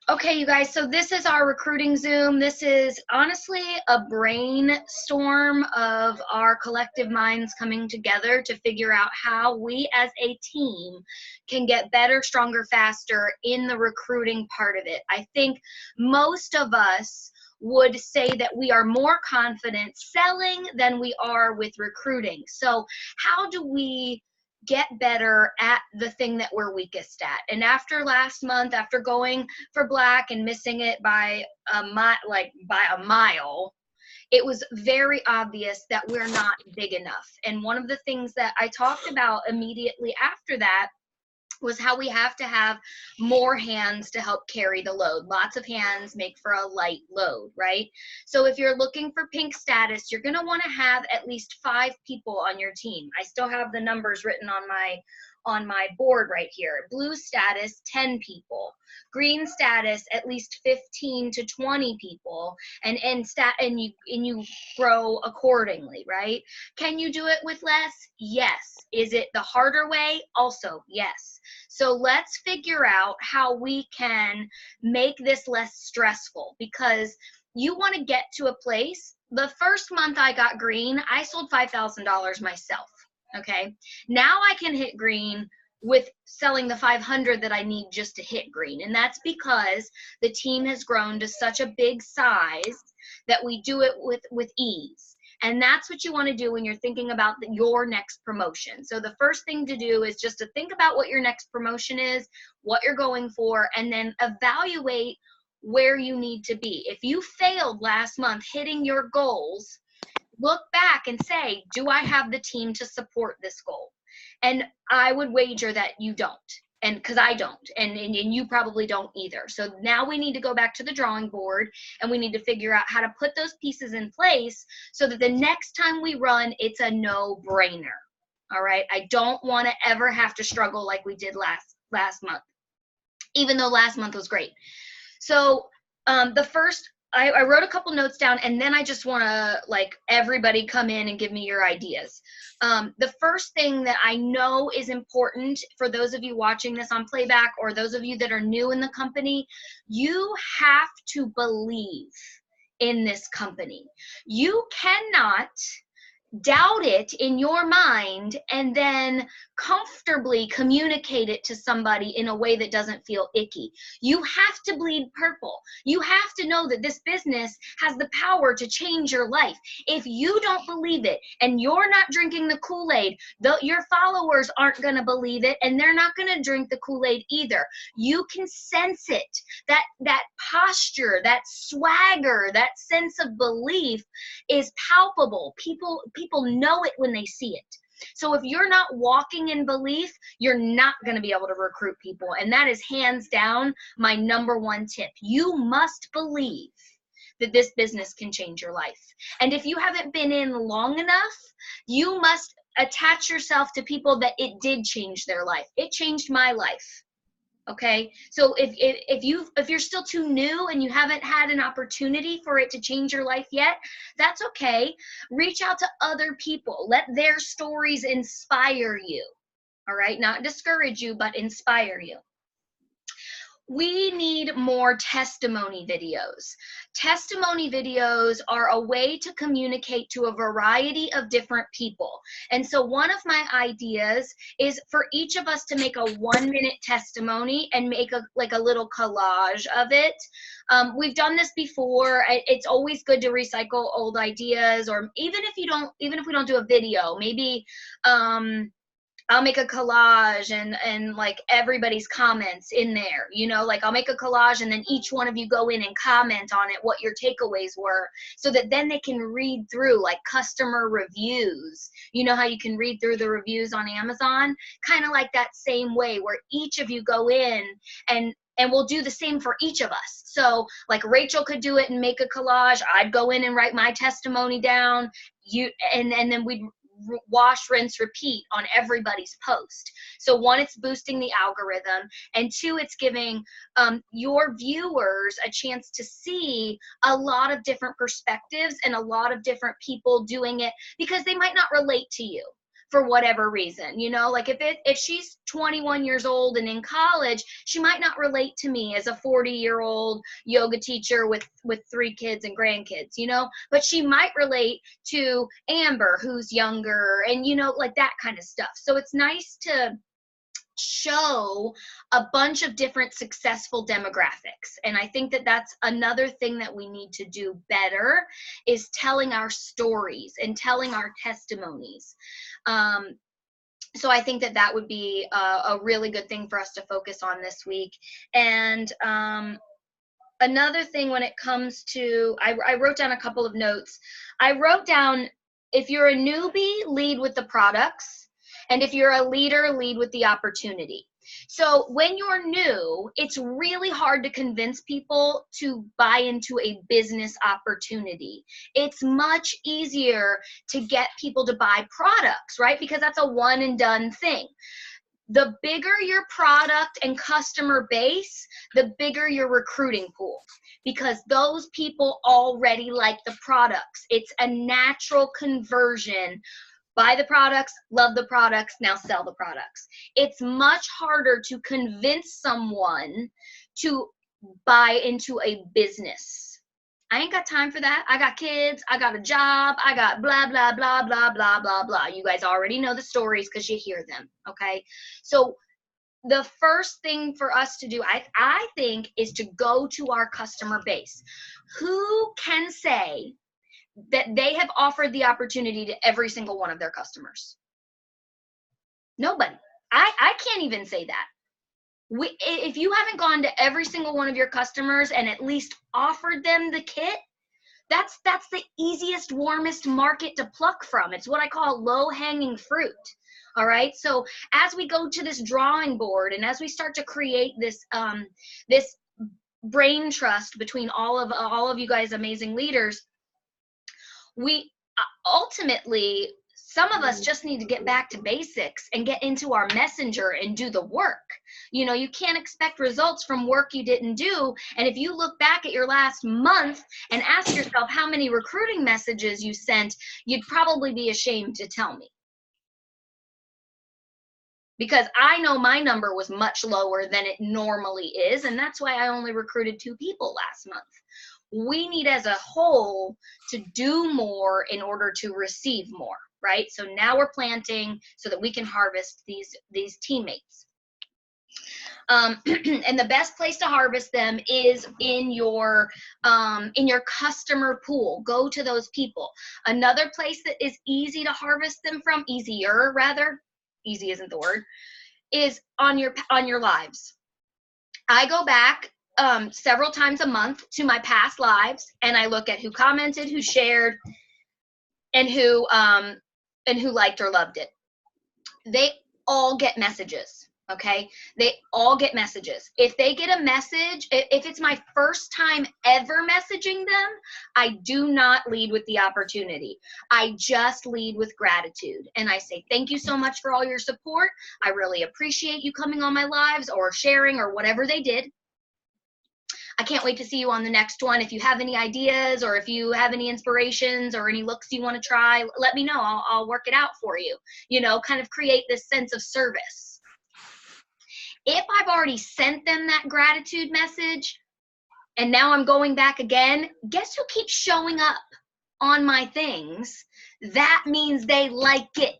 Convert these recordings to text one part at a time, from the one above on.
Okay, you guys, so this is our recruiting Zoom. This is honestly a brainstorm of our collective minds coming together to figure out how we as a team can get better, stronger, faster in the recruiting part of it. I think most of us would say that we are more confident selling than we are with recruiting. So how do we get better at the thing that we're weakest at? And after last month, after going for black and missing it by a mile, it was very obvious that we're not big enough. And one of the things that I talked about immediately after that was how we have to have more hands to help carry the load. Lots of hands make for a light load, right? So if you're looking for pink status, you're going to want to have at least 5 people on your team. I still have the numbers written on my board right here. Blue status, 10 people. Green status, at least 15 to 20 people, and you grow accordingly, right? Can you do it with less? Yes. Is it the harder way? Also, yes. So let's figure out how we can make this less stressful, because you want to get to a place. The first month I got green, I sold $5,000 myself. Okay. Now I can hit green with selling the 500 that I need just to hit green. And that's because the team has grown to such a big size that we do it with ease. And that's what you want to do when you're thinking about your next promotion. So the first thing to do is just to think about what your next promotion is, what you're going for, and then evaluate where you need to be. If you failed last month hitting your goals, look back and say, do I have the team to support this goal? And I would wager that you don't. And because I don't, and you probably don't either. So now we need to go back to the drawing board, and we need to figure out how to put those pieces in place so that the next time we run, it's a no-brainer. All right. I don't want to ever have to struggle like we did last month, even though last month was great. So the first, I wrote a couple notes down, and then I just want to everybody come in and give me your ideas. The first thing that I know is important for those of you watching this on playback, or those of you that are new in the company, you have to believe in this company. You cannot doubt it in your mind and then comfortably communicate it to somebody in a way that doesn't feel icky. You have to bleed purple. You have to know that this business has the power to change your life. If you don't believe it and you're not drinking the Kool-Aid, your followers aren't going to believe it, and they're not going to drink the Kool-Aid either. You can sense it. That posture, that swagger, that sense of belief is palpable. People know it when they see it. So if you're not walking in belief, you're not going to be able to recruit people. And that is hands down my number one tip. You must believe that this business can change your life. And if you haven't been in long enough, you must attach yourself to people that it did change their life. It changed my life. Okay, so if you're still too new and you haven't had an opportunity for it to change your life yet, that's okay. Reach out to other people. Let their stories inspire you. All right, not discourage you, but inspire you. We need more testimony videos. Testimony videos are a way to communicate to a variety of different people. And so one of my ideas is for each of us to make a 1-minute testimony and make a little collage of it. We've done this before. It's always good to recycle old ideas, or even if we don't do a video, maybe I'll make a collage and like everybody's comments in there, I'll make a collage and then each one of you go in and comment on it, what your takeaways were, so that then they can read through like customer reviews. You know how you can read through the reviews on Amazon? Kind of like that same way, where each of you go in and we'll do the same for each of us. So like Rachel could do it and make a collage. I'd go in and write my testimony down. And then we'd wash, rinse, repeat on everybody's post. So 1, it's boosting the algorithm, and 2, it's giving your viewers a chance to see a lot of different perspectives and a lot of different people doing it, because they might not relate to you. for whatever reason. You know, like if she's 21 years old and in college, she might not relate to me as a 40-year-old yoga teacher with 3 kids and grandkids, you know, but she might relate to Amber, who's younger, and, you know, like that kind of stuff. So it's nice to show a bunch of different successful demographics. And I think that that's another thing that we need to do better, is telling our stories and telling our testimonies. So I think that that would be a really good thing for us to focus on this week. And another thing when it comes to, I wrote down a couple of notes. I wrote down, if you're a newbie, lead with the products. And if you're a leader, lead with the opportunity. So when you're new, it's really hard to convince people to buy into a business opportunity. It's much easier to get people to buy products, right? Because that's a one and done thing. The bigger your product and customer base, the bigger your recruiting pool, because those people already like the products. It's a natural conversion. Buy the products, love the products, now sell the products. It's much harder to convince someone to buy into a business. I ain't got time for that. I got kids, I got a job, I got blah, blah, blah, blah, blah, blah, blah. You guys already know the stories because you hear them, okay? So the first thing for us to do, I think, is to go to our customer base. Who can say that they have offered the opportunity to every single one of their customers? Nobody. I can't even say that. If you haven't gone to every single one of your customers and at least offered them the kit, that's the easiest, warmest market to pluck from. It's what I call low-hanging fruit. All right. So as we go to this drawing board and as we start to create this this brain trust between all of you guys, amazing leaders, we ultimately, some of us just need to get back to basics and get into our messenger and do the work. You know, you can't expect results from work you didn't do. And if you look back at your last month and ask yourself how many recruiting messages you sent, you'd probably be ashamed to tell me. Because I know my number was much lower than it normally is. And that's why I only recruited 2 people last month. We need as a whole to do more in order to receive more, right? So now we're planting so that we can harvest these teammates. And the best place to harvest them is in your customer pool. Go to those people. Another place that is easy to harvest them from, easier rather, easy isn't the word, is on your lives. I go back several times a month to my past lives, and I look at who commented, who shared, and who liked or loved it. They all get messages, okay? They all get messages. If they get a message, if it's my first time ever messaging them, I do not lead with the opportunity. I just lead with gratitude. And I say, thank you so much for all your support. I really appreciate you coming on my lives or sharing or whatever they did. I can't wait to see you on the next one. If you have any ideas or if you have any inspirations or any looks you want to try, let me know. I'll work it out for you. You know, kind of create this sense of service. If I've already sent them that gratitude message and now I'm going back again, guess who keeps showing up on my things? That means they like it.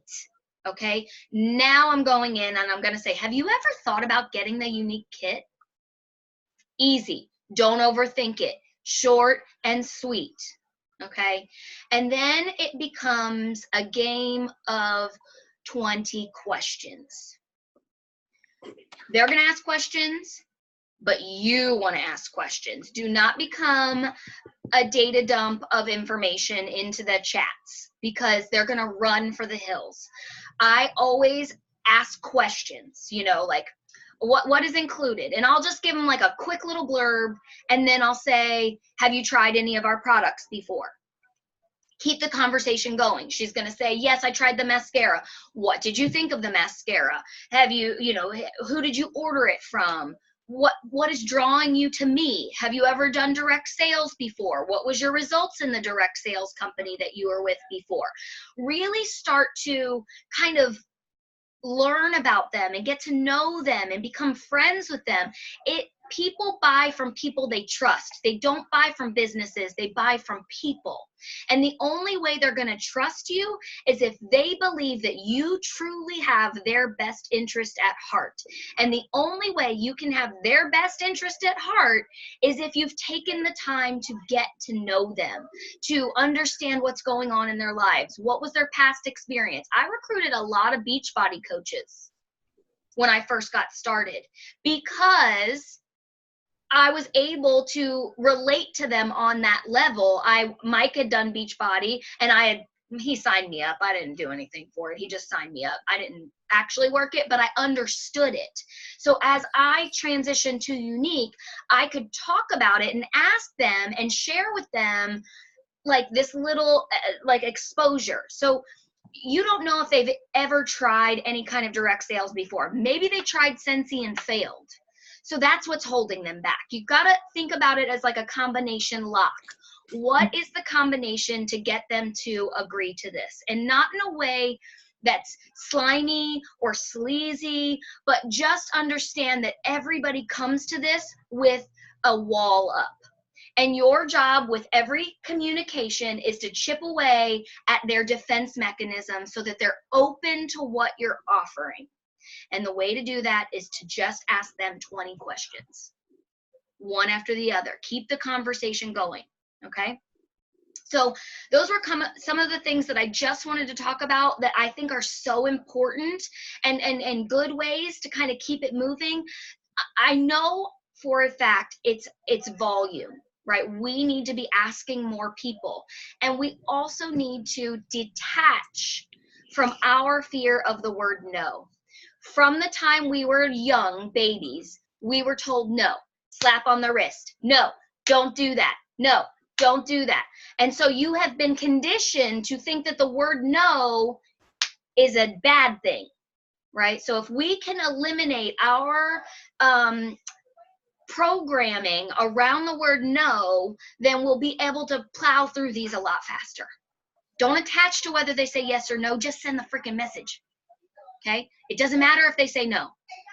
Okay, now I'm going in and I'm going to say, have you ever thought about getting the unique kit? Easy. Don't overthink it. Short and sweet. Okay, and then it becomes a game of 20 questions. They're going to ask questions, but you want to ask questions. Do not become a data dump of information into the chats because they're going to run for the hills. I always ask questions, you know, like, what is included? And I'll just give them like a quick little blurb, and then I'll say, have you tried any of our products before? Keep the conversation going. She's going to say, yes, I tried the mascara. What did you think of the mascara? Have you, you know, who did you order it from? what is drawing you to me? Have you ever done direct sales before? What was your results in the direct sales company that you were with before? Really start to kind of learn about them and get to know them and become friends with them. People buy from people they trust. They don't buy from businesses, they buy from people. And the only way they're going to trust you is if they believe that you truly have their best interest at heart. And the only way you can have their best interest at heart is if you've taken the time to get to know them, to understand what's going on in their lives. What was their past experience? I recruited a lot of Beachbody coaches when I first got started because I was able to relate to them on that level. Mike had done Beachbody, and he signed me up. I didn't do anything for it. He just signed me up. I didn't actually work it, but I understood it. So as I transitioned to Unique, I could talk about it and ask them and share with them like this little like exposure. So you don't know if they've ever tried any kind of direct sales before. Maybe they tried Sensi and failed. So that's what's holding them back. You've got to think about it as like a combination lock. What is the combination to get them to agree to this? And not in a way that's slimy or sleazy, but just understand that everybody comes to this with a wall up. And your job with every communication is to chip away at their defense mechanism so that they're open to what you're offering. And the way to do that is to just ask them 20 questions, one after the other. Keep the conversation going, okay? So those were some of the things that I just wanted to talk about that I think are so important and good ways to kind of keep it moving. I know for a fact it's volume, right? We need to be asking more people. And we also need to detach from our fear of the word no. From the time we were young babies, we were told no, slap on the wrist. No, don't do that. No, don't do that. And so you have been conditioned to think that the word no is a bad thing, right? So if we can eliminate our programming around the word no, then we'll be able to plow through these a lot faster. Don't attach to whether they say yes or no, just send the freaking message. Okay? It doesn't matter if they say no.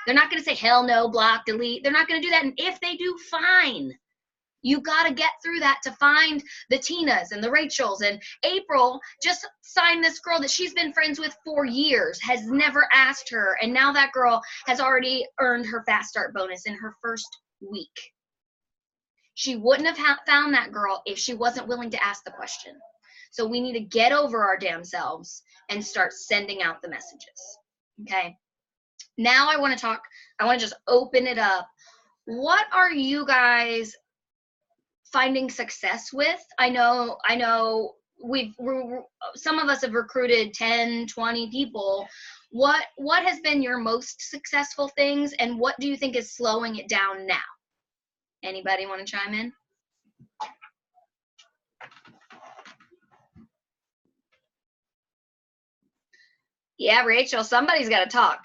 They're not going to say hell no, block, delete. They're not going to do that. And if they do, fine. You got to get through that to find the Tinas and the Rachels. And April just signed this girl that she's been friends with for years, has never asked her. And now that girl has already earned her fast start bonus in her first week. She wouldn't have found that girl if she wasn't willing to ask the question. So we need to get over our damn selves and start sending out the messages. Okay. Now I want to just open it up. What are you guys finding success with? I know some of us have recruited 10, 20 people. What has been your most successful things, and what do you think is slowing it down now? Anybody want to chime in? Yeah, Rachel, somebody's got to talk.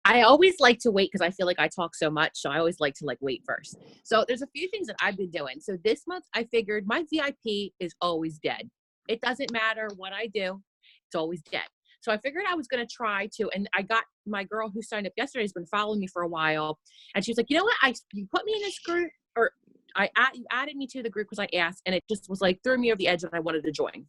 I always like to wait because I feel like I talk so much. So I always like to wait first. So there's a few things that I've been doing. So this month I figured my VIP is always dead. It doesn't matter what I do. It's always dead. So I figured I was going to try to, and I got my girl who signed up yesterday has been following me for a while. And she was like, you know what? You put me in this group, or you added me to the group because I asked, and it just was threw me over the edge and I wanted to join.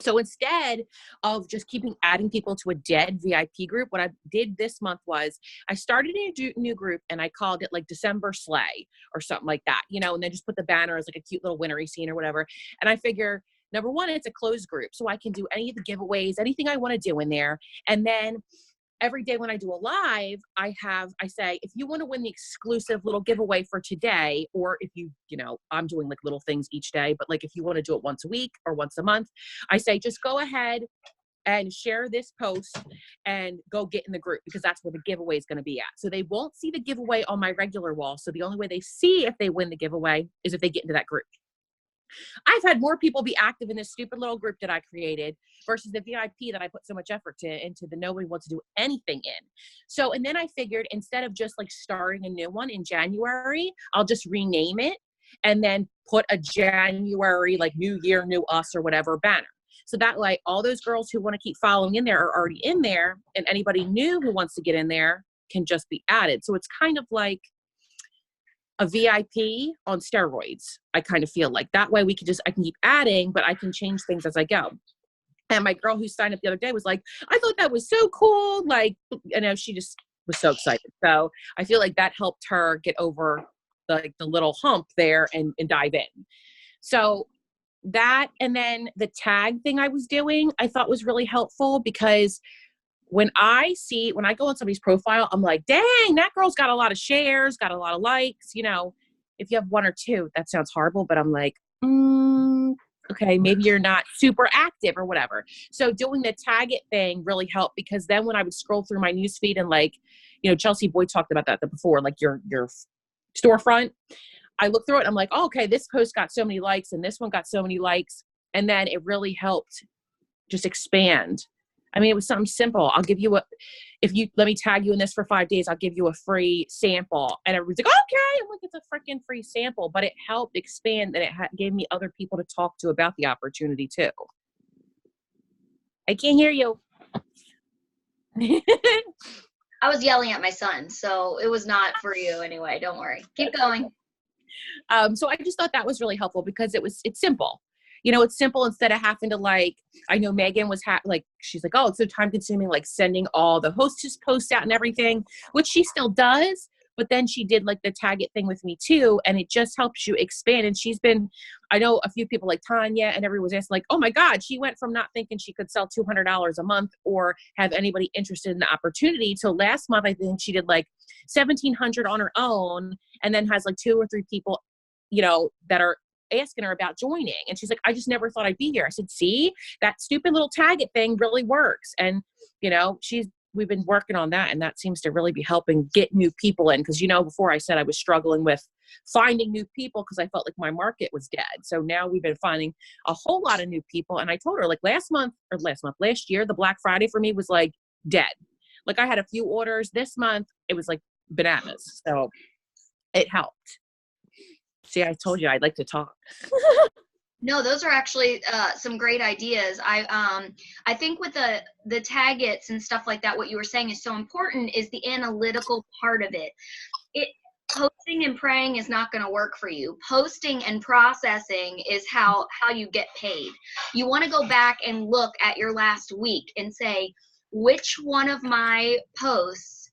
So instead of just adding people to a dead VIP group, what I did this month was I started a new group and I called it December Sleigh or something like that, and then just put the banner as a cute little wintry scene or whatever. And I figure, number one, it's a closed group, so I can do any of the giveaways, anything I want to do in there. And then every day when I do a live, I say, if you want to win the exclusive little giveaway for today, or if I'm doing little things each day, but if you want to do it once a week or once a month, I say, just go ahead and share this post and go get in the group, because that's where the giveaway is going to be at. So they won't see the giveaway on my regular wall. So the only way they see if they win the giveaway is if they get into that group. I've had more people be active in this stupid little group that I created versus the VIP that I put so much effort into that nobody wants to do anything in. So, and then I figured instead of just like starting a new one in January, I'll just rename it and then put a January, like New Year, New Us or whatever banner. So that way all those girls who want to keep following in there are already in there, and anybody new who wants to get in there can just be added. So it's kind of like a VIP on steroids. I kind of feel like that way I can keep adding, but I can change things as I go. And my girl who signed up the other day was like, I thought that was so cool. Like, she just was so excited. So I feel like that helped her get over the little hump there and dive in. So that, and then the tag thing I was doing, I thought was really helpful because when I go on somebody's profile, I'm like, dang, that girl's got a lot of shares, got a lot of likes. If you have one or two, that sounds horrible, but I'm like, okay, maybe you're not super active or whatever. So doing the tag it thing really helped, because then when I would scroll through my newsfeed and Chelsea Boyd talked about that before, like your storefront, I look through it and I'm like, oh, okay, this post got so many likes and this one got so many likes. And then it really helped just expand. I mean, it was something simple. If you let me tag you in this for 5 days, I'll give you a free sample. And everybody's like, okay. I'm like, it's a freaking free sample, but it helped expand and it gave me other people to talk to about the opportunity too. I can't hear you. I was yelling at my son, so it was not for you anyway. Don't worry. Keep going. So I just thought that was really helpful because it's simple. It's simple instead of having to I know Megan was she's like, oh, it's so time consuming, like sending all the hostess posts out and everything, which she still does. But then she did the tag it thing with me too. And it just helps you expand. And I know a few people like Tanya and everyone was asking oh my God, she went from not thinking she could sell $200 a month or have anybody interested in the opportunity to last month. I think she did $1,700 on her own, and then has 2 or 3 people, that are asking her about joining. And she's like, I just never thought I'd be here. I said, see, that stupid little tag it thing really works. And, we've been working on that, and that seems to really be helping get new people in. Cause before I said I was struggling with finding new people because I felt like my market was dead. So now we've been finding a whole lot of new people. And I told her last year, the Black Friday for me was dead. I had a few orders. This month it was bananas. So it helped. See, I told you I'd like to talk. No, those are actually some great ideas. I think with the tag its and stuff like that, what you were saying is so important is the analytical part of it. Posting and praying is not going to work for you. Posting and processing is how you get paid. You want to go back and look at your last week and say, which one of my posts,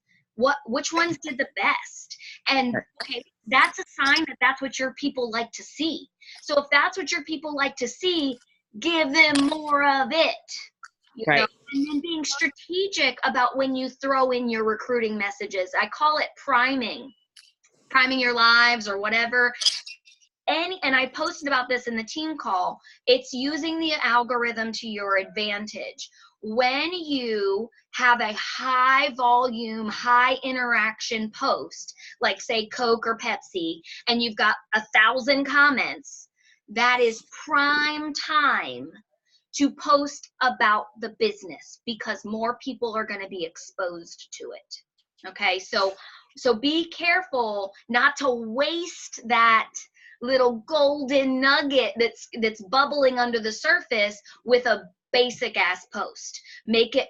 which ones did the best? And okay, that's a sign that that's what your people like to see. So if that's what your people like to see, give them more of it. Right. And then being strategic about when you throw in your recruiting messages. I call it priming your lives or whatever. And I posted about this in the team call. It's using the algorithm to your advantage. When you have a high volume, high interaction post, like say Coke or Pepsi, and you've got 1,000 comments, that is prime time to post about the business because more people are going to be exposed to it. Okay, so be careful not to waste that little golden nugget that's bubbling under the surface with a basic ass post. Make it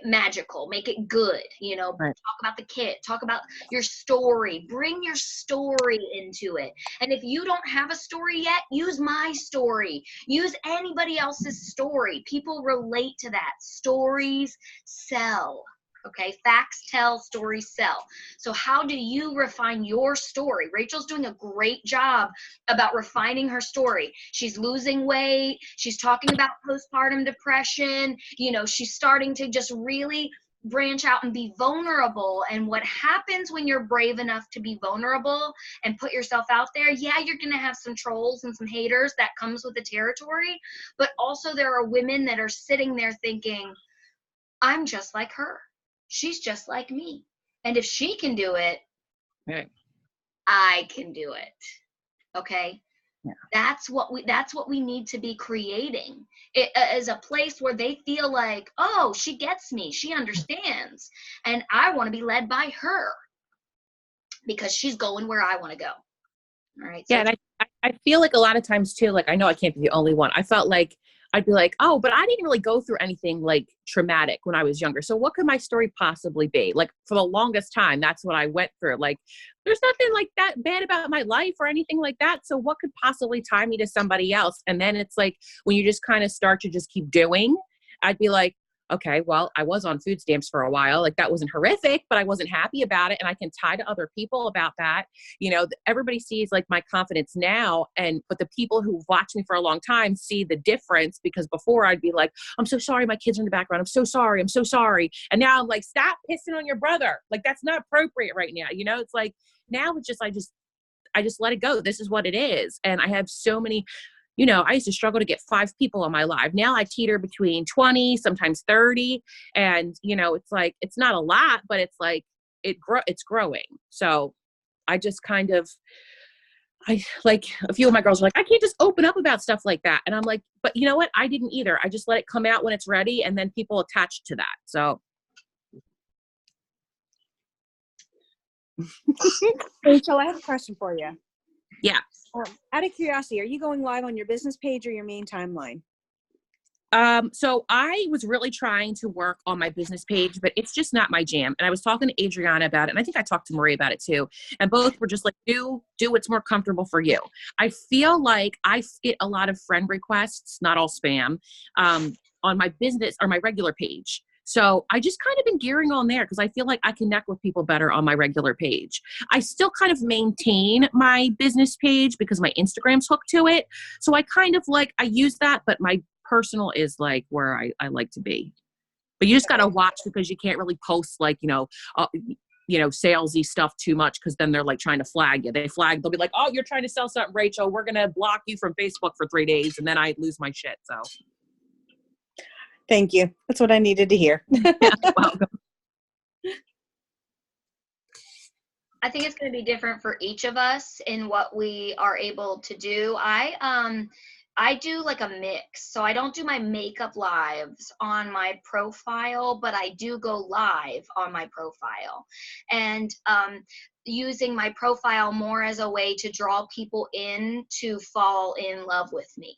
magical, make it good, right. Talk about the kit, talk about your story, bring your story into it. And if you don't have a story yet, use my story, use anybody else's story. People relate to that. Stories sell. Okay, facts tell, stories sell. So how do you refine your story? Rachel's doing a great job about refining her story. She's losing weight. She's talking about postpartum depression. She's starting to just really branch out and be vulnerable. And what happens when you're brave enough to be vulnerable and put yourself out there? Yeah, you're going to have some trolls and some haters. That comes with the territory. But also there are women that are sitting there thinking, I'm just like her. She's just like me. And if she can do it, right, I can do it. Okay? Yeah. That's what we need to be creating. It is a place where they feel like, oh, she gets me, she understands, and I want to be led by her because she's going where I want to go. All right. So Yeah, and I feel like a lot of times too, like I know I can't be the only one. I felt like I'd be like, oh, but I didn't really go through anything like traumatic when I was younger. So what could my story possibly be? Like for the longest time, that's what I went through. Like there's nothing like that bad about my life or anything like that. So what could possibly tie me to somebody else? And then it's like when you just kind of start to just keep doing, I'd be like, okay, well, I was on food stamps for a while. Like that wasn't horrific, but I wasn't happy about it. And I can tie to other people about that. You know, everybody sees like my confidence now. But the people who've watched me for a long time see the difference, because before I'd be like, I'm so sorry. My kids are in the background. I'm so sorry. I'm so sorry. And now I'm like, stop pissing on your brother. Like, that's not appropriate right now. You know, it's like, now it's just, I just let it go. This is what it is. And I have so many, you know, I used to struggle to get 5 people on my live. Now I teeter between 20, sometimes 30. And, you know, it's like, it's not a lot, but it's like, it's growing. So I just kind of, I like a few of my girls are like, I can't just open up about stuff like that. And I'm like, but you know what? I didn't either. I just let it come out when it's ready. And then people attach to that. So. Rachel, I have a question for you. Yeah. Out of curiosity, are you going live on your business page or your main timeline? So I was really trying to work on my business page, but it's just not my jam. And I was talking to Adriana about it, and I think I talked to Marie about it too. And both were just like, do what's more comfortable for you. I feel like I get a lot of friend requests, not all spam, on my business or my regular page. So I just kind of been gearing on there because I feel like I connect with people better on my regular page. I still kind of maintain my business page because my Instagram's hooked to it. So I kind of like, I use that, but my personal is like where I like to be. But you just got to watch because you can't really post like, salesy stuff too much, because then they're like trying to flag you. They'll be like, oh, you're trying to sell something, Rachel. We're going to block you from Facebook for 3 days. And then I lose my shit. So. Thank you. That's what I needed to hear. Yeah, welcome. I think it's going to be different for each of us in what we are able to do. I do like a mix. So I don't do my makeup lives on my profile, but I do go live on my profile, and using my profile more as a way to draw people in to fall in love with me.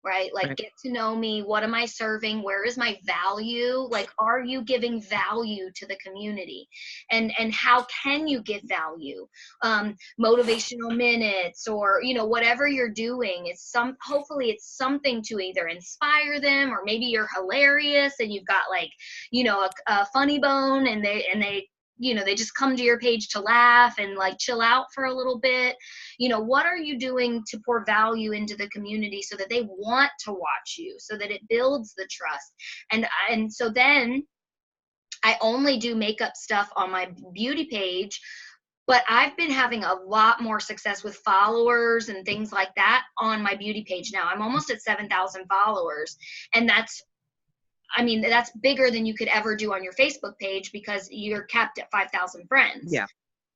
Right? Like, get to know me. What am I serving? Where is my value? Like, are you giving value to the community? And how can you give value? Motivational minutes, or, whatever you're doing, hopefully it's something to either inspire them, or maybe you're hilarious and you've got like, a funny bone, and they just come to your page to laugh and like chill out for a little bit. What are you doing to pour value into the community so that they want to watch you, so that it builds the trust? And so then I only do makeup stuff on my beauty page, but I've been having a lot more success with followers and things like that on my beauty page now. I'm almost at 7,000 followers, and that's bigger than you could ever do on your Facebook page because you're capped at 5,000 friends. Yeah.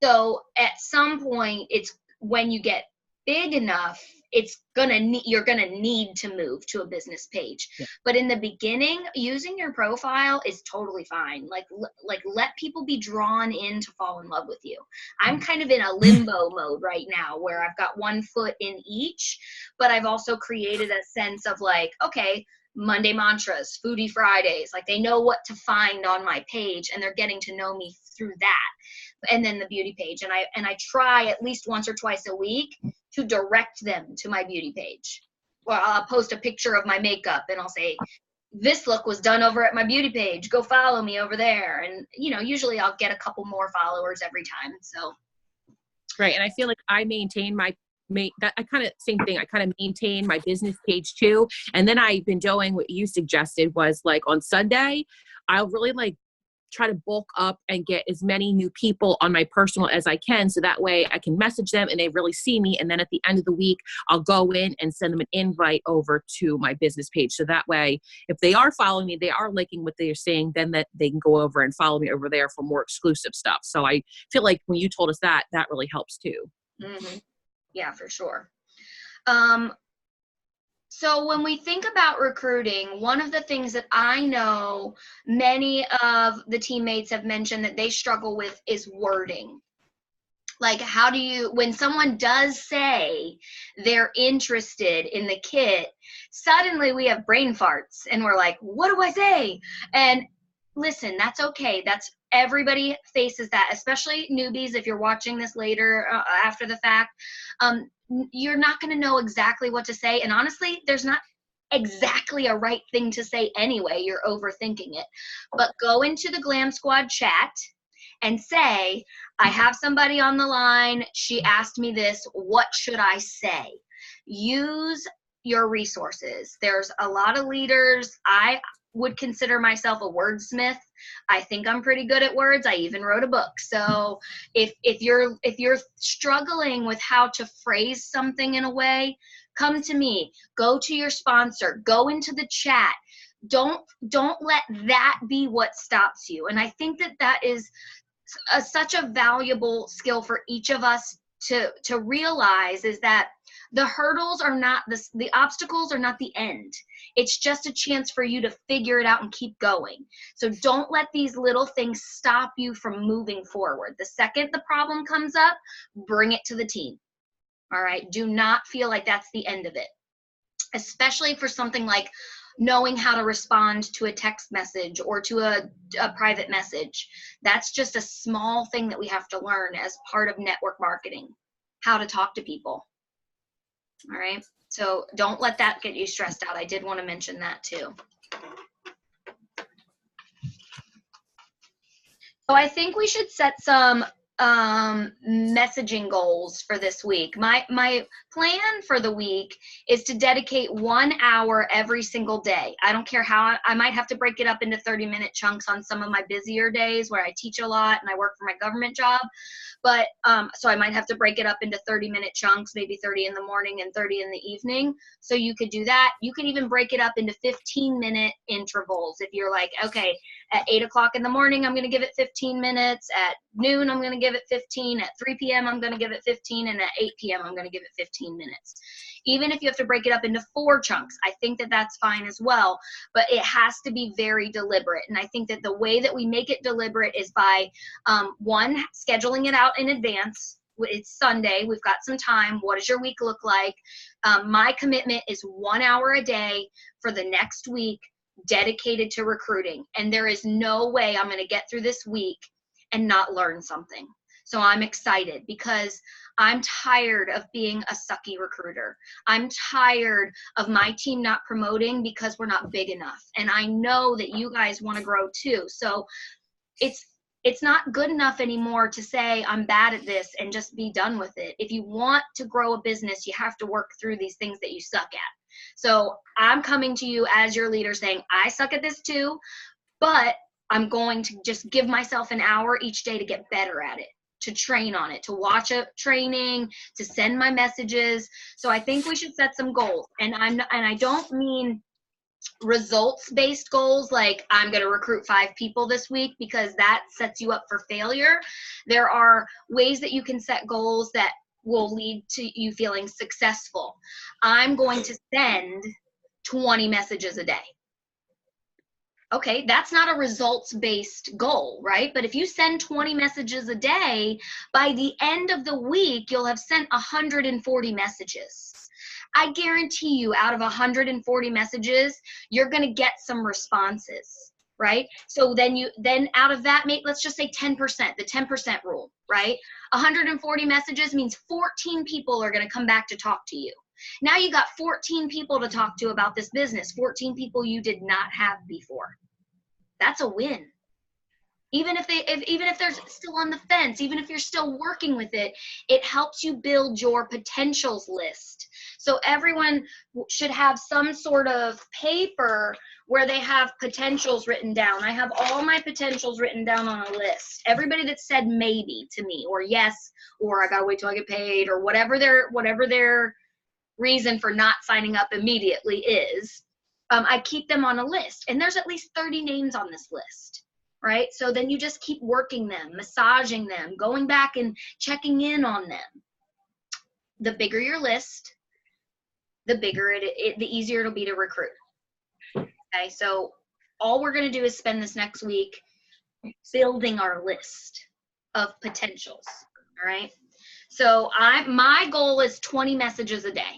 So at some point, it's when you get big enough, you're gonna need to move to a business page. Yeah. But in the beginning, using your profile is totally fine. Like let people be drawn in to fall in love with you. I'm kind of in a limbo mode right now where I've got one foot in each, but I've also created a sense of like, okay, Monday mantras, Foodie Fridays, like they know what to find on my page, and they're getting to know me through that. And then the beauty page, and I try at least once or twice a week to direct them to my beauty page. Well, I'll post a picture of my makeup and I'll say, this look was done over at my beauty page, go follow me over there. And usually I'll get a couple more followers every time. So right. And I feel like I maintain same thing. I kind of maintain my business page too. And then I've been doing what you suggested was like on Sunday, I'll really like try to bulk up and get as many new people on my personal as I can. So that way I can message them and they really see me. And then at the end of the week, I'll go in and send them an invite over to my business page. So that way, if they are following me, they are liking what they're seeing, then that they can go over and follow me over there for more exclusive stuff. So I feel like when you told us that really helps too. Mm-hmm. Yeah, for sure. So when we think about recruiting, one of the things that I know many of the teammates have mentioned that they struggle with is wording. Like, how do you, when someone does say they're interested in the kit, suddenly we have brain farts and we're like, what do I say? And listen, that's okay. That's, everybody faces that, especially newbies. If you're watching this later after the fact, you're not going to know exactly what to say. And honestly, there's not exactly a right thing to say anyway. You're overthinking it. But go into the Glam Squad chat and say, I have somebody on the line. She asked me this. What should I say? Use your resources. There's a lot of leaders. I would consider myself a wordsmith. I think I'm pretty good at words. I even wrote a book. So if you're struggling with how to phrase something in a way, come to me. Go to your sponsor. Go into the chat. Don't let that be what stops you. And I think that is such a valuable skill for each of us to realize, is that the hurdles are not the obstacles are not the end. It's just a chance for you to figure it out and keep going. So don't let these little things stop you from moving forward. The second the problem comes up, bring it to the team. All right. Do not feel like that's the end of it, especially for something like knowing how to respond to a text message or to a private message. That's just a small thing that we have to learn as part of network marketing, how to talk to people. All right. So don't let that get you stressed out. I did want to mention that too. So I think we should set some messaging goals for this week. My plan for the week is to dedicate 1 hour every single day. I don't care how, I might have to break it up into 30-minute chunks on some of my busier days where I teach a lot and I work for my government job. But so I might have to break it up into 30-minute chunks, maybe 30 in the morning and 30 in the evening. So you could do that. You could even break it up into 15-minute intervals. If you're like, okay, at 8 o'clock in the morning, I'm going to give it 15 minutes. At noon, I'm going to give it 15. At 3 p.m., I'm going to give it 15. And at 8 p.m., I'm going to give it 15 minutes. Even if you have to break it up into 4 chunks, I think that that's fine as well. But it has to be very deliberate. And I think that the way that we make it deliberate is by, one, scheduling it out in advance. It's Sunday. We've got some time. What does your week look like? My commitment is 1 hour a day for the next week, dedicated to recruiting. And there is no way I'm going to get through this week and not learn something. So I'm excited because I'm tired of being a sucky recruiter. I'm tired of my team not promoting because we're not big enough. And I know that you guys want to grow too. So it's not good enough anymore to say I'm bad at this and just be done with it. If you want to grow a business, you have to work through these things that you suck at. So I'm coming to you as your leader saying, I suck at this too, but I'm going to just give myself an hour each day to get better at it, to train on it, to watch a training, to send my messages. So I think we should set some goals. And I don't mean results-based goals like I'm going to recruit 5 people this week, because that sets you up for failure. There are ways that you can set goals that will lead to you feeling successful. I'm going to send 20 messages a day. Okay, that's not a results-based goal, right? But if you send 20 messages a day, by the end of the week, you'll have sent 140 messages. I guarantee you, out of 140 messages, you're going to get some responses, right? So then out of that, let's just say 10%, the 10% rule, right? 140 messages means 14 people are going to come back to talk to you. Now you got 14 people to talk to about this business, 14 people you did not have before. That's a win. Even if they're still on the fence, even if you're still working with it, it helps you build your potentials list. So everyone should have some sort of paper where they have potentials written down. I have all my potentials written down on a list. Everybody that said maybe to me, or yes, or I gotta wait till I get paid, or whatever their reason for not signing up immediately is, I keep them on a list. And there's at least 30 names on this list. Right? So then you just keep working them, massaging them, going back and checking in on them. The bigger your list, the bigger the easier it'll be to recruit. Okay, so all we're going to do is spend this next week building our list of potentials. All right. So my goal is 20 messages a day.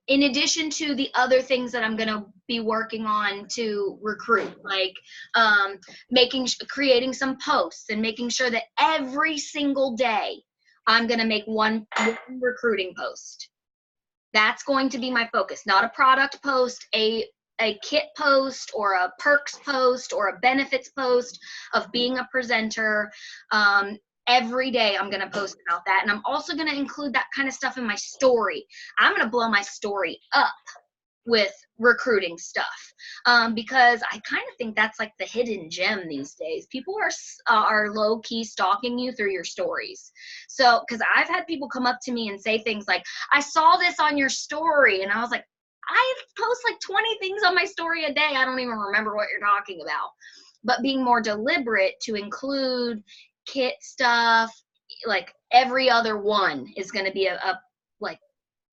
In addition to the other things that I'm going to be working on to recruit, like creating some posts and making sure that every single day I'm going to make one recruiting post. That's going to be my focus, not a product post, a kit post or a perks post or a benefits post of being a presenter. Every day I'm going to post about that. And I'm also going to include that kind of stuff in my story. I'm going to blow my story up with recruiting stuff because I kind of think that's like the hidden gem these days. People are low key stalking you through your stories. So, because I've had people come up to me and say things like, I saw this on your story. And I was like, I post like 20 things on my story a day. I don't even remember what you're talking about. But being more deliberate to include kit stuff, like every other one is going to be like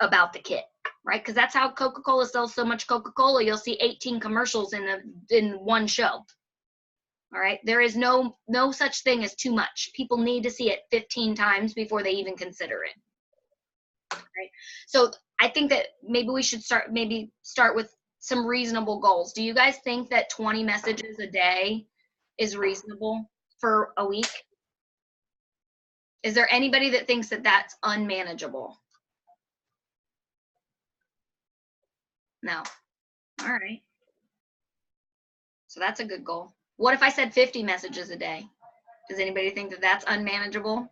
about the kit, right? Because that's how Coca-Cola sells so much Coca-Cola. You'll see 18 commercials in one show. All right, there is no such thing as too much. People need to see it 15 times before they even consider it. Right. So I think that maybe we should start with some reasonable goals. Do you guys think that 20 messages a day is reasonable for a week? Is there anybody that thinks that that's unmanageable? No. All right. So that's a good goal. What if I said 50 messages a day? Does anybody think that that's unmanageable?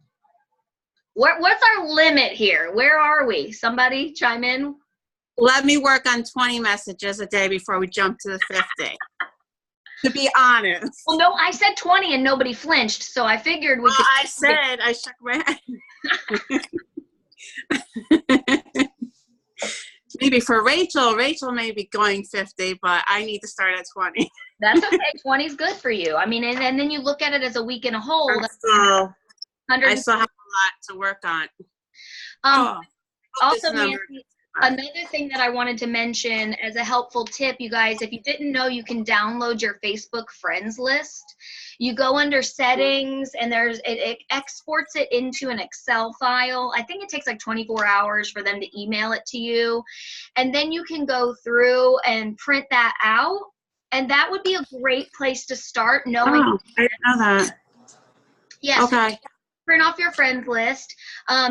What's our limit here? Where are we? Somebody chime in. Let me work on 20 messages a day before we jump to the 50. To be honest. Well, no, I said 20 and nobody flinched, so I figured we could. I shook my head. Maybe for Rachel may be going 50, but I need to start at 20. That's okay. 20 is good for you. I mean, and then you look at it as a week in a whole. I still have a lot to work on. Also, Nancy, another thing that I wanted to mention as a helpful tip, you guys, if you didn't know, you can download your Facebook friends list. You go under settings and it exports it into an Excel file. I think it takes like 24 hours for them to email it to you. And then you can go through and print that out. And that would be a great place to start knowing. Oh, I didn't know that. Yes. Okay. Print off your friends list.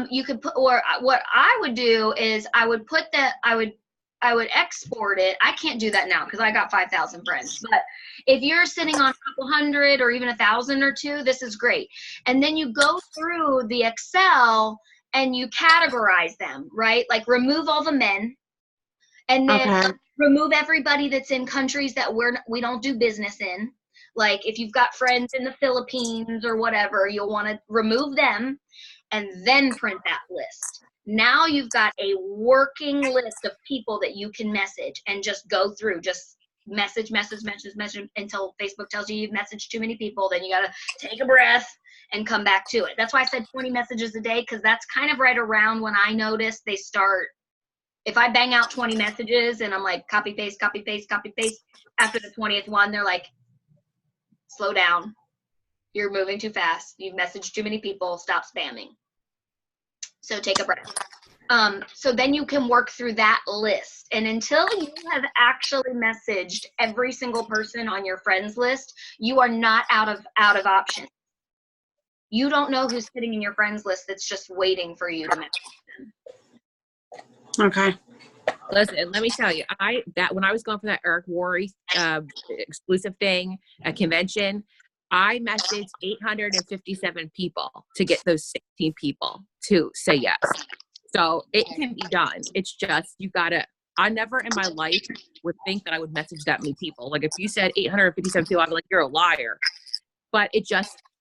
You could put, or what I would do is I would export it. I can't do that now because I got 5,000 friends. But if you're sitting on a couple hundred or even 1,000 or two, this is great. And then you go through the Excel and you categorize them, right? Like remove all the men, and then remove everybody that's in countries that we don't do business in. Like if you've got friends in the Philippines or whatever, you'll want to remove them and then print that list. Now you've got a working list of people that you can message and just go through, just message until Facebook tells you you've messaged too many people. Then you got to take a breath and come back to it. That's why I said 20 messages a day, because that's kind of right around when I notice they start. If I bang out 20 messages and I'm like, copy, paste, copy, paste, copy, paste, after the 20th one, they're like, slow down. You're moving too fast. You've messaged too many people. Stop spamming. So take a breath. So then you can work through that list. And until you have actually messaged every single person on your friends list, you are not out of options. You don't know who's sitting in your friends list that's just waiting for you to message them. Okay. Listen, let me tell you, when I was going for that Eric Worre exclusive thing at convention, I messaged 857 people to get those 16 people to say yes. So it can be done. It's just, I never in my life would think that I would message that many people. Like if you said 857 people, I'd be like, you're a liar. But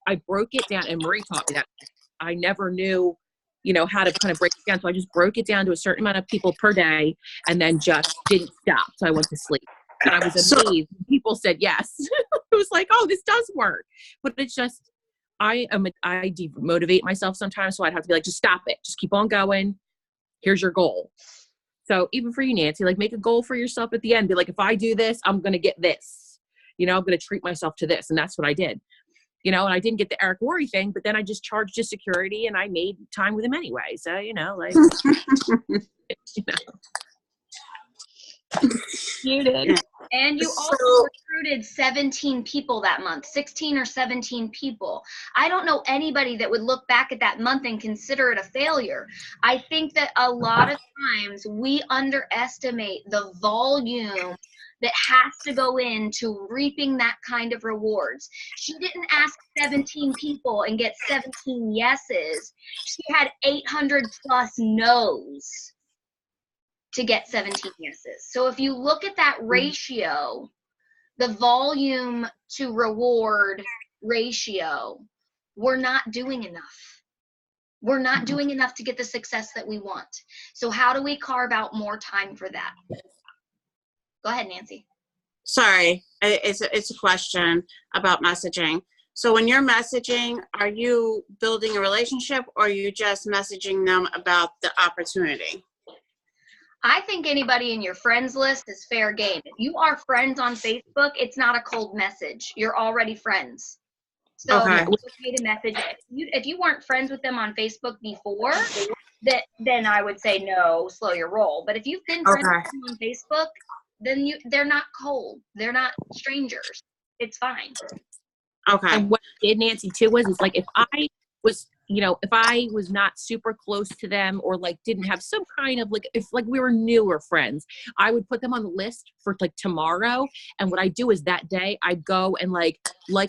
I broke it down, and Marie taught me that. I never knew, how to kind of break it down. So I just broke it down to a certain amount of people per day and then just didn't stop. So I went to sleep. And I was amazed. People said yes. It was like, oh, this does work. But it's just, I demotivate myself sometimes. So I'd have to be like, just stop it. Just keep on going. Here's your goal. So even for you, Nancy, like make a goal for yourself at the end. Be like, if I do this, I'm going to get this. You know, I'm going to treat myself to this. And that's what I did. You know, and I didn't get the Eric Worre thing, but then I just charged his security and I made time with him anyway. So, you know, like, you know. You did. And you also recruited 17 people that month, 16 or 17 people. I don't know anybody that would look back at that month and consider it a failure. I think that a lot of times we underestimate the volume that has to go into reaping that kind of rewards. She didn't ask 17 people and get 17 yeses. She had 800 plus no's to get 17 yeses. So if you look at that ratio, the volume to reward ratio, we're not doing enough. We're not doing enough to get the success that we want. So how do we carve out more time for that? Go ahead, Nancy. Sorry, it's a question about messaging. So when you're messaging, are you building a relationship or are you just messaging them about the opportunity? I think anybody in your friends list is fair game. If you are friends on Facebook, it's not a cold message. You're already friends. So Okay. it's okay to message. If you weren't friends with them on Facebook before, then I would say no, slow your roll. But if you've been friends with them on Facebook, then they're not cold. They're not strangers. It's fine. Okay. And what I did, Nancy, too, was it's like if I was, you know, if I was not super close to them or like didn't have some kind of like, if like we were newer friends, I would put them on the list for like tomorrow. And what I do is that day I'd go and like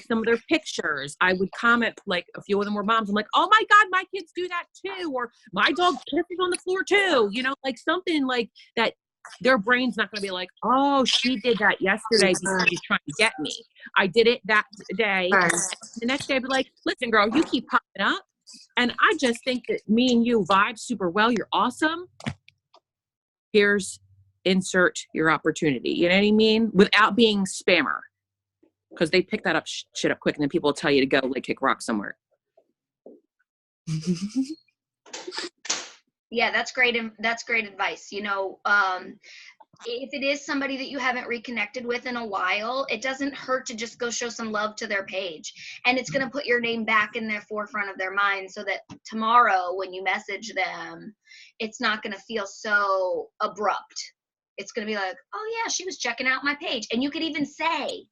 some of their pictures. I would comment, like a few of them were moms. I'm like, oh my God, my kids do that too. Or my dog pisses on the floor too. You know, like something like that. Their brain's not going to be like, oh, she did that yesterday because she's trying to get me. I did it that day. Right. The next day I'd be like, listen, girl, you keep popping up. And I just think that me and you vibe super well. You're awesome. Here's insert your opportunity. You know what I mean? Without being spammer. Because they pick that up shit up quick and then people will tell you to go like kick rock somewhere. Yeah, that's great. That's great advice. You know, if it is somebody that you haven't reconnected with in a while, it doesn't hurt to just go show some love to their page. And it's going to put your name back in their forefront of their mind so that tomorrow when you message them, it's not going to feel so abrupt. It's going to be like, oh yeah, she was checking out my page. And you could even say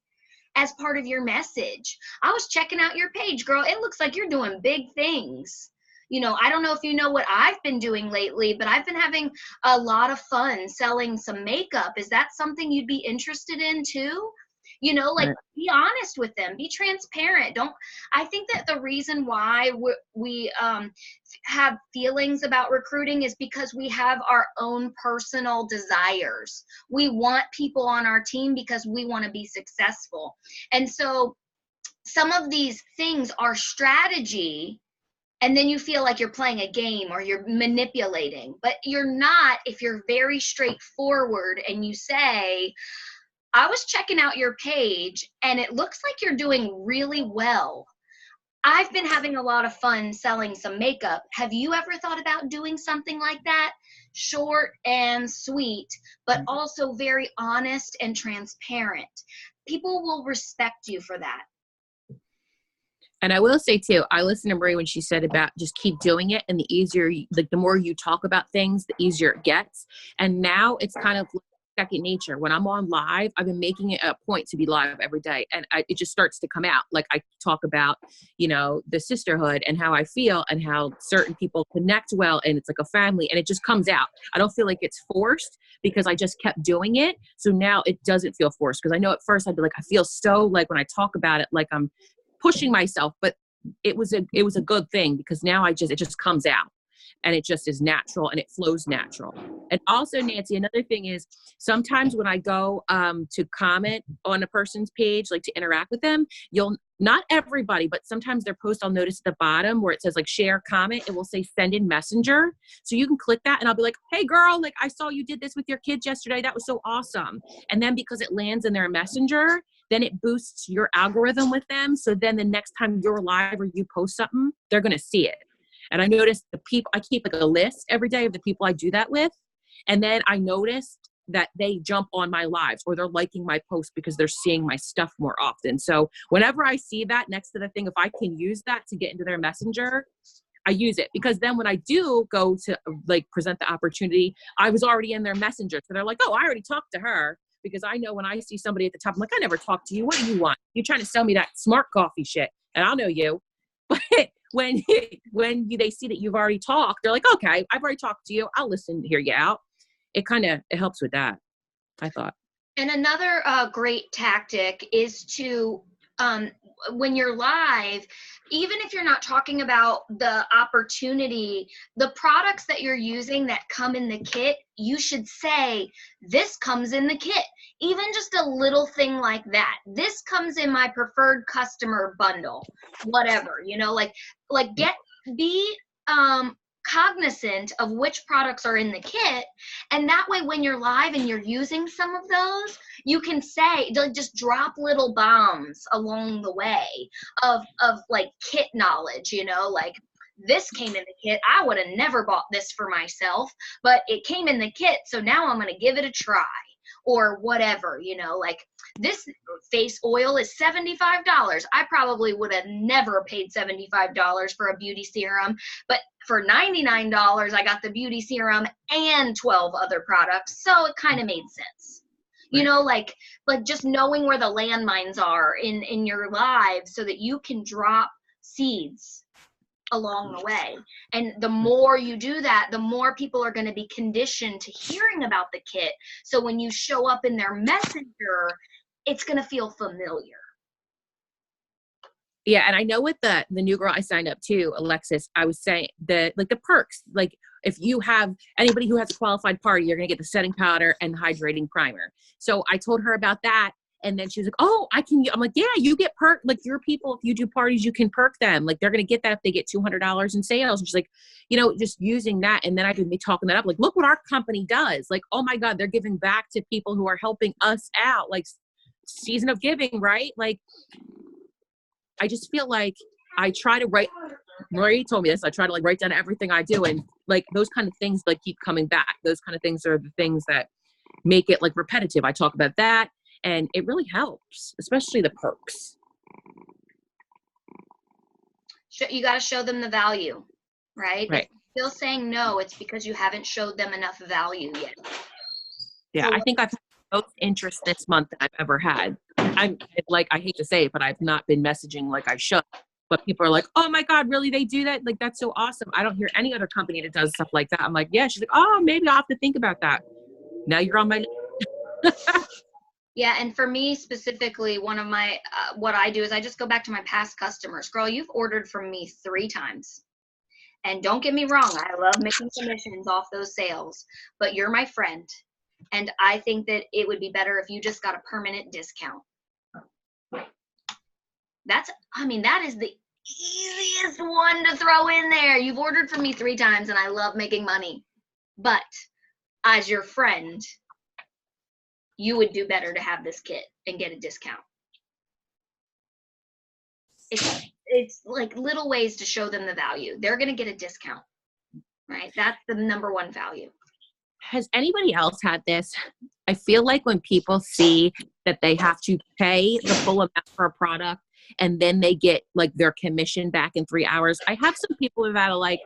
as part of your message, I was checking out your page, girl. It looks like you're doing big things. You know, I don't know if you know what I've been doing lately, but I've been having a lot of fun selling some makeup. Is that something you'd be interested in too? You know, like be honest with them, be transparent. I think that the reason why we have feelings about recruiting is because we have our own personal desires. We want people on our team because we want to be successful. And so some of these things are strategy. And then you feel like you're playing a game or you're manipulating, but you're not if you're very straightforward and you say, I was checking out your page and it looks like you're doing really well. I've been having a lot of fun selling some makeup. Have you ever thought about doing something like that? Short and sweet, but also very honest and transparent. People will respect you for that. And I will say too, I listened to Marie when she said about just keep doing it. And the easier, like the more you talk about things, the easier it gets. And now it's kind of like second nature. When I'm on live, I've been making it a point to be live every day. And it just starts to come out. Like I talk about, you know, the sisterhood and how I feel and how certain people connect well. And it's like a family and it just comes out. I don't feel like it's forced because I just kept doing it. So now it doesn't feel forced. Because I know at first I'd be like, I feel so like when I talk about it, like I'm pushing myself, but it was a good thing because now it just comes out and it just is natural and it flows natural. And also, Nancy, another thing is sometimes when I go to comment on a person's page, like to interact with them, not everybody, but sometimes their post I'll notice at the bottom where it says like share comment, it will say send in messenger. So you can click that and I'll be like, hey girl, like I saw you did this with your kids yesterday. That was so awesome. And then because it lands in their messenger, then it boosts your algorithm with them. So then the next time you're live or you post something, they're going to see it. And I noticed I keep like a list every day of the people I do that with. And then I noticed that they jump on my lives or they're liking my posts because they're seeing my stuff more often. So whenever I see that next to the thing, if I can use that to get into their messenger, I use it, because then when I do go to like present the opportunity, I was already in their messenger. So they're like, oh, I already talked to her, because I know when I see somebody at the top, I'm like, I never talked to you. What do you want? You're trying to sell me that smart coffee shit. And I'll know you. But when they see that you've already talked, they're like, okay, I've already talked to you. I'll listen, hear you out. It helps with that, I thought. And another great tactic is to, when you're live, even if you're not talking about the opportunity, the products that you're using that come in the kit, you should say, this comes in the kit. Even just a little thing like that. This comes in my preferred customer bundle, whatever, be cognizant of which products are in the kit, and that way when you're live and you're using some of those, you can say, just drop little bombs along the way of like kit knowledge, like, this came in the kit. I would have never bought this for myself, but it came in the kit, so now I'm going to give it a try, or whatever, like, this face oil is $75. I probably would have never paid $75 for a beauty serum, but for $99, I got the beauty serum and 12 other products, so it kind of made sense. Right. Like just knowing where the landmines are in your live, so that you can drop seeds along the way. And the more you do that, the more people are going to be conditioned to hearing about the kit. So when you show up in their messenger, it's going to feel familiar. Yeah. And I know with the new girl I signed up to, Alexis, I was saying the perks, like if you have anybody who has a qualified party, you're going to get the setting powder and the hydrating primer. So I told her about that. And then she was like, oh, I'm like, yeah, you get perk, like your people, if you do parties, you can perk them. Like they're going to get that if they get $200 in sales. And she's like, just using that. And then I could be talking that up. Like, look what our company does. Like, oh my God, they're giving back to people who are helping us out. Like season of giving, right? Like, I just feel like I try to write, Marie told me this, I try to like write down everything I do. And like those kind of things like keep coming back. Those kind of things are the things that make it like repetitive. I talk about that. And it really helps, especially the perks. You got to show them the value, right? Right. If you're still saying no, it's because you haven't showed them enough value yet. Yeah, so I think I've had the most interest this month that I've ever had. I hate to say it, but I've not been messaging like I should. But people are like, oh my God, really? They do that? Like, that's so awesome. I don't hear any other company that does stuff like that. I'm like, yeah. She's like, oh, maybe I'll have to think about that. Now you're on my list. Yeah, and for me specifically, one of my, what I do is I just go back to my past customers. Girl, you've ordered from me 3 times. And don't get me wrong, I love making commissions off those sales, but you're my friend. And I think that it would be better if you just got a permanent discount. That is the easiest one to throw in there. You've ordered from me 3 times and I love making money. But as your friend, you would do better to have this kit and get a discount. It's like little ways to show them the value. They're going to get a discount, right? That's the number one value. Has anybody else had this? I feel like when people see that they have to pay the full amount for a product and then they get like their commission back in 3 hours. I have some people that are like,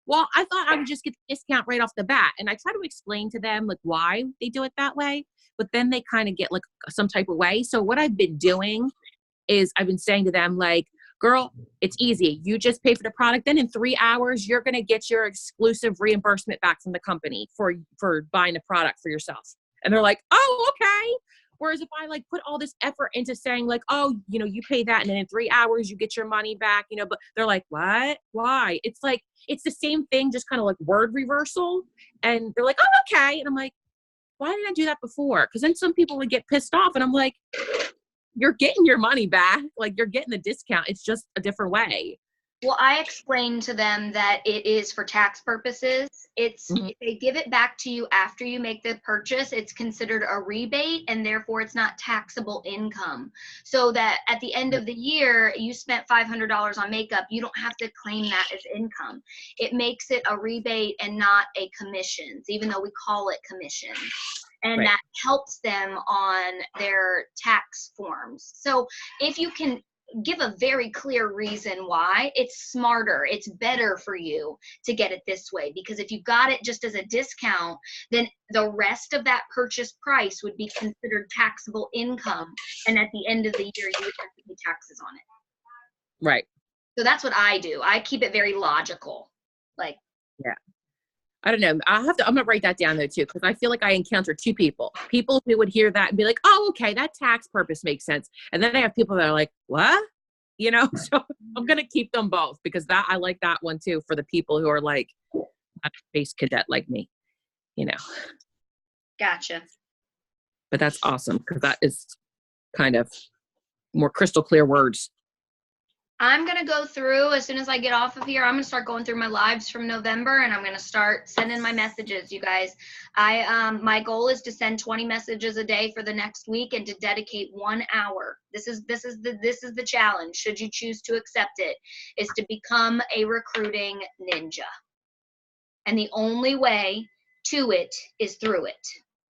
well, I thought I would just get the discount right off the bat. And I try to explain to them like why they do it that way, but then they kind of get like some type of way. So what I've been doing is I've been saying to them like, girl, it's easy. You just pay for the product. Then in 3 hours, you're going to get your exclusive reimbursement back from the company for buying the product for yourself. And they're like, oh, okay. Whereas if I like put all this effort into saying like, oh, you pay that and then in 3 hours you get your money back, but they're like, what? Why? It's like, it's the same thing, just kind of like word reversal. And they're like, oh, okay. And I'm like, why didn't I do that before? Because then some people would get pissed off and I'm like, you're getting your money back. Like you're getting the discount. It's just a different way. Well, I explained to them that it is for tax purposes. It's Mhm. if they give it back to you after you make the purchase, it's considered a rebate and therefore it's not taxable income. So that at the end of the year, you spent $500 on makeup, you don't have to claim that as income. It makes it a rebate and not a commissions, even though we call it commissions. And Right. that helps them on their tax forms. So if you can give a very clear reason why, it's smarter, it's better for you to get it this way, because if you got it just as a discount, then the rest of that purchase price would be considered taxable income, and at the end of the year you would have to pay taxes on it. Right. So that's what I do. I keep it very logical. Like, Yeah. I don't know. I'm gonna write that down though too, because I feel like I encounter two people who would hear that and be like, oh, okay, that tax purpose makes sense. And then I have people that are like, what? You know, so I'm gonna keep them both, because that I like that one too, for the people who are like a space cadet like me, you know. gotcha. But that's awesome, because that is kind of more crystal clear words. I'm going to go through as soon as I get off of here. I'm going to start going through my lives from November, and I'm going to start sending my messages, you guys. My goal is to send 20 messages a day for the next week and to dedicate 1 hour. This is the challenge. Should you choose to accept it, is to become a recruiting ninja. And the only way to it is through it,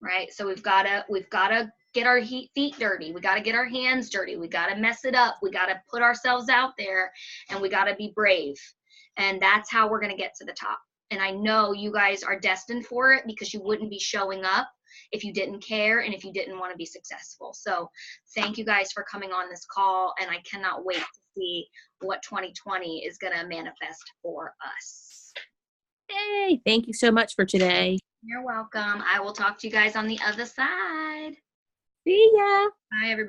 right? So we've got to get our feet dirty. We got to get our hands dirty. We got to mess it up. We got to put ourselves out there, and we got to be brave. And that's how we're going to get to the top. And I know you guys are destined for it, because you wouldn't be showing up if you didn't care and if you didn't want to be successful. So thank you guys for coming on this call, and I cannot wait to see what 2020 is going to manifest for us. Hey, thank you so much for today. You're welcome. I will talk to you guys on the other side. See ya. Bye, everybody.